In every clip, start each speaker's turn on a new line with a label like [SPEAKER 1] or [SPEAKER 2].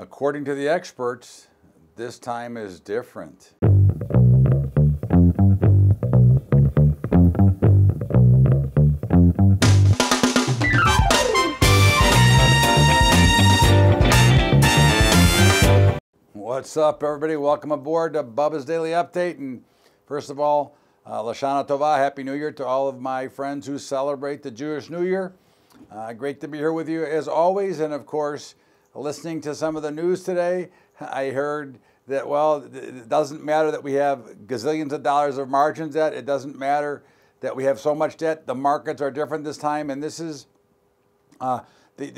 [SPEAKER 1] According to the experts, this time is different. What's up, everybody? Welcome aboard to Bubba's Daily Update. And first of all, Lashana Tova, Happy New Year to all of my friends who celebrate the Jewish New Year. Great to be here with you as always. And of course, listening to some of the news today, I heard that, well, it doesn't matter that we have gazillions of dollars of margin debt. It doesn't matter that we have so much debt. The markets are different this time. And this is the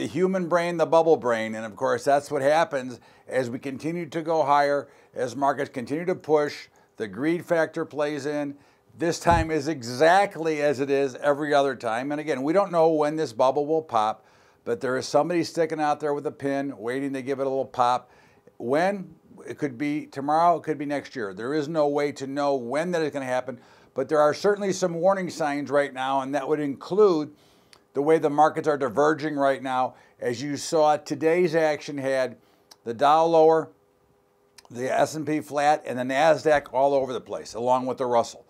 [SPEAKER 1] human brain, the bubble brain. And of course, that's what happens as we continue to go higher, as markets continue to push, the greed factor plays in. This time is exactly as it is every other time. And again, we don't know when this bubble will pop, but there is somebody sticking out there with a pin, waiting to give it a little pop. When? It could be tomorrow, it could be next year. There is no way to know when that is going to happen, but there are certainly some warning signs right now, and that would include the way the markets are diverging right now. As you saw, today's action had the Dow lower, the S&P flat, and the NASDAQ all over the place, along with the Russell.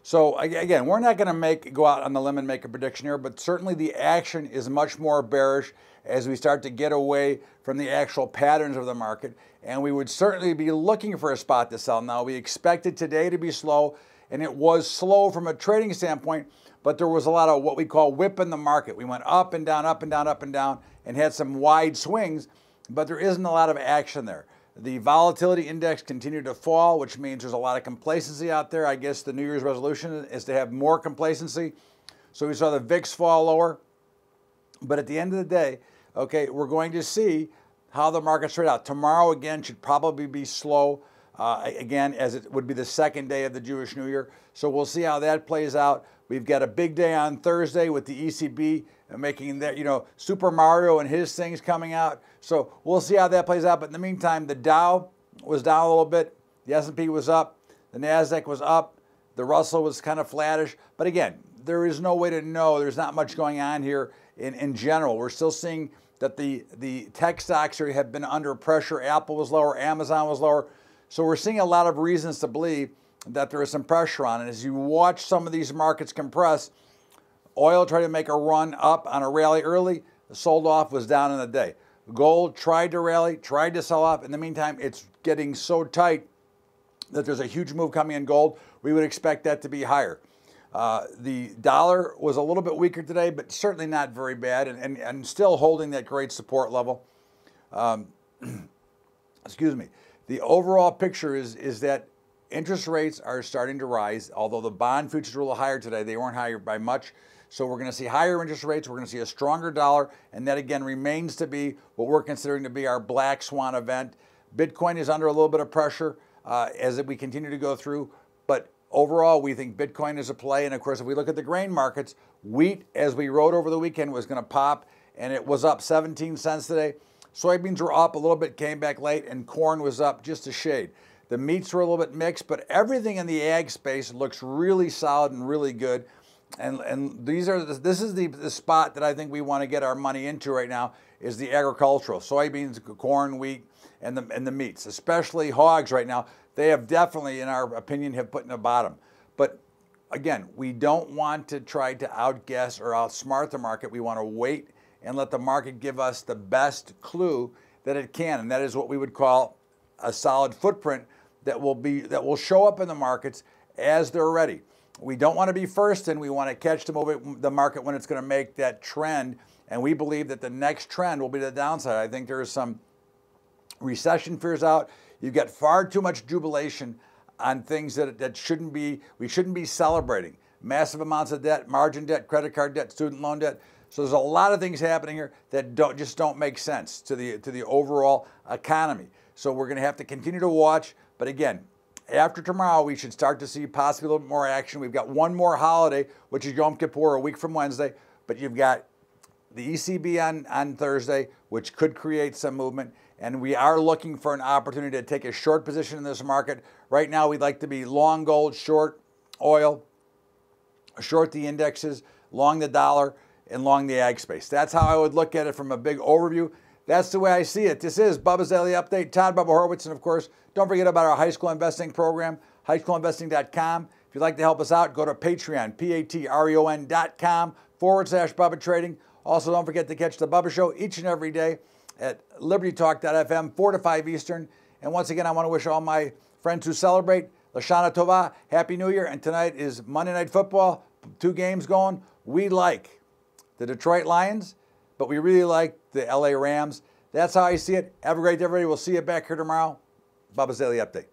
[SPEAKER 1] So again, we're not going to go out on the limb and make a prediction here, but certainly the action is much more bearish as we start to get away from the actual patterns of the market. And we would certainly be looking for a spot to sell. Now, we expected today to be slow, and it was slow from a trading standpoint, but there was a lot of what we call whip in the market. We went up and down, up and down, up and down, and had some wide swings, but there isn't a lot of action there. The volatility index continued to fall, which means there's a lot of complacency out there. I guess the New Year's resolution is to have more complacency. So we saw the VIX fall lower. But at the end of the day, okay, we're going to see how the markets trade out. Tomorrow, again, should probably be slow, again, as it would be the second day of the Jewish New Year. So we'll see how that plays out. We've got a big day on Thursday with the ECB making that, Super Mario and his things coming out. So we'll see how that plays out. But in the meantime, the Dow was down a little bit. The S&P was up. The NASDAQ was up. The Russell was kind of flattish. But again, there is no way to know. There's not much going on here in general. We're still seeing that the tech stocks here have been under pressure. Apple was lower. Amazon was lower. So we're seeing a lot of reasons to believe that there is some pressure on it. As you watch some of these markets compress, oil tried to make a run up on a rally early, sold off, was down in the day. Gold tried to rally, tried to sell off. In the meantime, it's getting so tight that there's a huge move coming in gold. We would expect that to be higher. The dollar was a little bit weaker today, but certainly not very bad, and still holding that great support level. Excuse me. The overall picture is that interest rates are starting to rise, although the bond futures were a little higher today. They weren't higher by much. So we're going to see higher interest rates. We're going to see a stronger dollar. And that, again, remains to be what we're considering to be our black swan event. Bitcoin is under a little bit of pressure as we continue to go through. But overall, we think Bitcoin is a play. And, of course, if we look at the grain markets, wheat, as we wrote over the weekend, was going to pop. And it was up 17 cents today. Soybeans were up a little bit, came back late. And corn was up just a shade. The meats were a little bit mixed, but everything in the ag space looks really solid and really good. And this is the spot that I think we want to get our money into right now is the agricultural, soybeans, corn, wheat, and the meats, especially hogs right now. They have definitely, in our opinion, have put in the bottom. But again, we don't want to try to outguess or outsmart the market. We want to wait and let the market give us the best clue that it can, and that is what we would call a solid footprint that will show up in the markets as they're ready. We don't want to be first, and we want to catch the market when it's going to make that trend. And we believe that the next trend will be the downside. I think there is some recession fears out. You've got far too much jubilation on things that we shouldn't be celebrating. Massive amounts of debt, margin debt, credit card debt, student loan debt. So there's a lot of things happening here that just don't make sense to the overall economy. So we're going to have to continue to watch. But again, after tomorrow, we should start to see possibly a little bit more action. We've got one more holiday, which is Yom Kippur, a week from Wednesday. But you've got the ECB on Thursday, which could create some movement. And we are looking for an opportunity to take a short position in this market. Right now, we'd like to be long gold, short oil, short the indexes, long the dollar, and long the ag space. That's how I would look at it from a big overview. That's the way I see it. This is Bubba's Daily Update. Todd Bubba Horowitz. And of course, don't forget about our high school investing program, highschoolinvesting.com. If you'd like to help us out, go to Patreon, patreon.com/Bubba Trading. Also, don't forget to catch the Bubba Show each and every day at LibertyTalk.fm, 4 to 5 Eastern. And once again, I want to wish all my friends who celebrate Lashana Tova, Happy New Year. And tonight is Monday Night Football, 2 games going. We like the Detroit Lions, but we really like the LA Rams. That's how I see it. Have a great day, everybody. We'll see you back here tomorrow. Bubba's Daily Update.